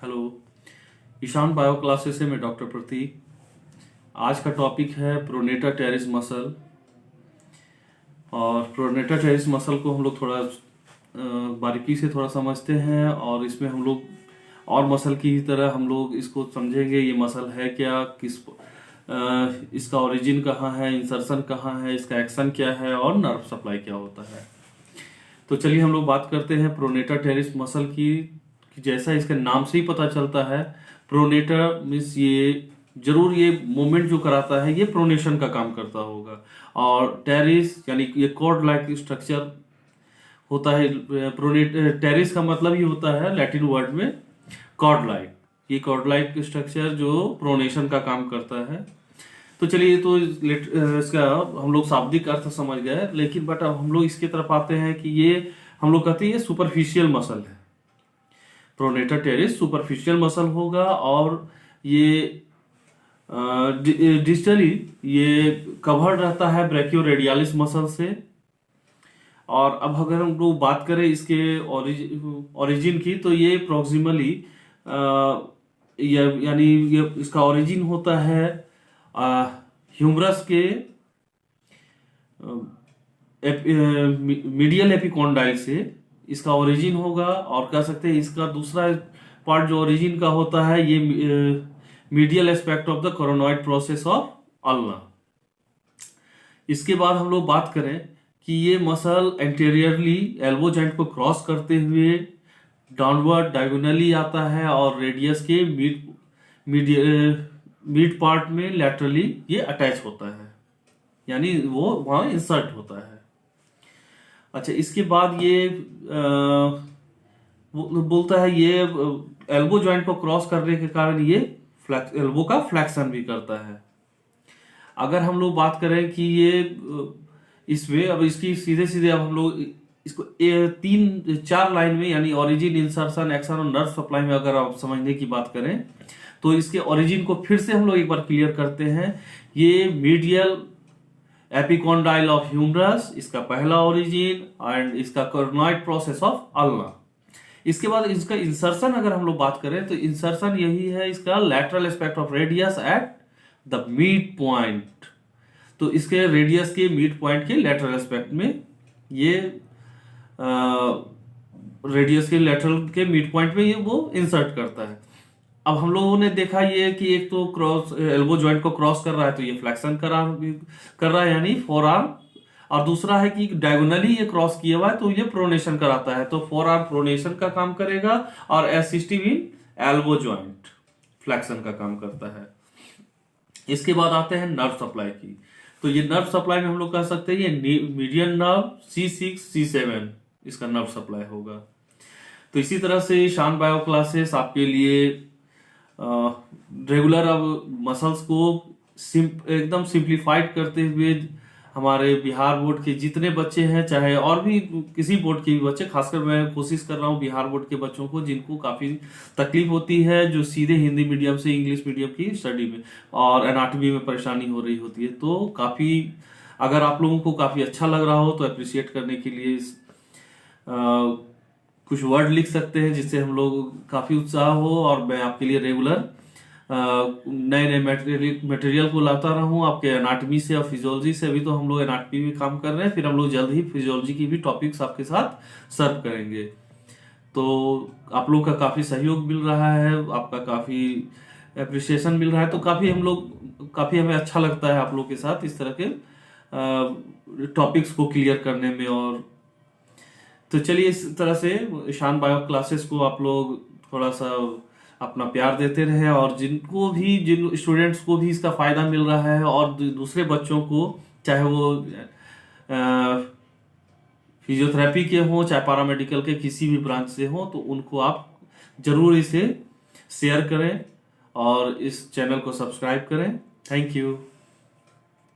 Hello, Ishan bio classes से मैं doctor प्रतीक। आज का टॉपिक है प्रोनेटर टेरिस मसल। और प्रोनेटर टेरिस मसल को हम लोग थोड़ा बारीकी से थोड़ा समझते हैं, और इसमें हम लोग और मसल की ही तरह हम लोग इसको समझेंगे ये मसल है क्या, इसका ओरिजिन कहाँ है, इंसर्शन कहाँ है, इसका एक्शन क्या है और नर्व सप्लाई क्या होता है। तो चलिए हम लोग बात करते हैं प्रोनेटर टेरिस मसल की। जैसा इसके नाम से ही पता चलता है, प्रोनेटर मीन्स ये जरूर ये मूवमेंट जो कराता है ये प्रोनेशन का काम करता होगा। और टेरिस यानी ये कॉर्ड लाइक स्ट्रक्चर होता है। टेरिस का मतलब ही होता है लैटिन वर्ड में कॉर्ड लाइक। ये कॉर्ड लाइक स्ट्रक्चर जो प्रोनेशन का काम करता है। तो चलिए, तो इसका हम लोग शाब्दिक अर्थ समझ गए, लेकिन बट अब हम लोग इसकी तरफ आते हैं कि ये हम लोग कहते हैं ये सुपरफिशियल मसल है। प्रोनेटर टेरिस सुपरफिशियल मसल होगा और ये डिजिटली ये कवर्ड रहता है ब्रैकियोरेडियालिस मसल से। और अब अगर हम लोग बात करें इसके ओरिजिन की, तो ये प्रोक्सिमली यानी ये इसका ओरिजिन होता है ह्यूमरस के मीडियल एपिकोंडाइल से इसका ओरिजिन होगा। और कह सकते हैं इसका दूसरा पार्ट जो ओरिजिन का होता है ये medial aspect of the coronoid process of ulna. इसके बाद हम लोग बात करें कि ये मसल एंटीरियरली एल्बो जॉइंट को क्रॉस करते हुए डाउनवर्ड डायगोनली आता है और रेडियस के मिड पार्ट में लैटरली ये अटैच होता है, यानी वो वहां इंसर्ट होता है। अच्छा, इसके बाद ये बोलता है ये एल्बो जॉइंट को क्रॉस करने के कारण ये एल्बो का फ्लेक्शन भी करता है। अगर हम लोग बात करें कि ये इसमें अब इसकी सीधे सीधे अब हम लोग इसको 3-4 लाइन में यानी ओरिजिन, इंसर्शन, एक्शन और नर्व सप्लाई में अगर आप समझने की बात करें तो इसके ओरिजिन को फिर से हम लोग एक बार क्लियर करते हैं। ये मीडियल एपिकोंडाइल ऑफ ह्यूमरस इसका पहला ओरिजिन एंड इसका कोरोनॉइड प्रोसेस ऑफ अल्ना। इसके बाद इसका इंसर्शन अगर हम लोग बात करें तो इंसर्शन यही है इसका lateral aspect of radius at the mid point. तो इसके रेडियस के मिड पॉइंट के लैटरल एस्पेक्ट में ये रेडियस के लैटरल के मिड पॉइंट में ये वो इंसर्ट करता है। अब हम लोगों ने देखा ये कि एक तो क्रॉस एल्बो जॉइंट को क्रॉस कर रहा है तो ये फ्लेक्शन कर रहा है यानी फोर आर्म, और दूसरा है कि डायगोनली ये क्रॉस किया हुआ है तो ये प्रोनेशन कराता है, तो फोर आर्म प्रोनेशन का काम करेगा और एसिस्टिव इन एल्बो जॉइंट फ्लेक्शन का काम करता है। इसके बाद आते हैं नर्व सप्लाई की। तो ये नर्व सप्लाई में हम लोग कह सकते हैं ये मीडियन नर्व C6 C7 इसका नर्व सप्लाई होगा। तो इसी तरह से ईशान बायो क्लासेस आपके लिए रेगुलर अब मसल्स को एकदम सिंप्लीफाइड करते हुए हमारे बिहार बोर्ड के जितने बच्चे हैं, चाहे और भी किसी बोर्ड के भी बच्चे, खासकर मैं कोशिश कर रहा हूँ बिहार बोर्ड के बच्चों को जिनको काफ़ी तकलीफ होती है, जो सीधे हिंदी मीडियम से इंग्लिश मीडियम की स्टडी में और एनाटॉमी में परेशानी हो रही होती है, तो काफ़ी अगर आप लोगों को काफ़ी अच्छा लग रहा हो तो अप्रिशिएट करने के लिए कुछ वर्ड लिख सकते हैं जिससे हम लोग काफ़ी उत्साह हो और मैं आपके लिए रेगुलर नए नए मटेरियल को लाता रहूं आपके एनाटॉमी से और फिजियोलॉजी से। अभी तो हम लोग एनाटॉमी में काम कर रहे हैं, फिर हम लोग जल्द ही फिजियोलॉजी की भी टॉपिक्स आपके साथ सर्व करेंगे। तो आप लोग का काफ़ी सहयोग मिल रहा है, आपका काफ़ी अप्रिसिएशन मिल रहा है, तो काफ़ी हमें अच्छा लगता है आप लोग के साथ इस तरह के टॉपिक्स को क्लियर करने में। और तो चलिए, इस तरह से ईशान बायो क्लासेस को आप लोग थोड़ा सा अपना प्यार देते रहे, और जिन स्टूडेंट्स को भी इसका फायदा मिल रहा है और दूसरे बच्चों को, चाहे वो फिजियोथेरेपी के हों चाहे पैरामेडिकल के किसी भी ब्रांच से हों, तो उनको आप जरूर इसे शेयर करें और इस चैनल को सब्सक्राइब करें। Thank you.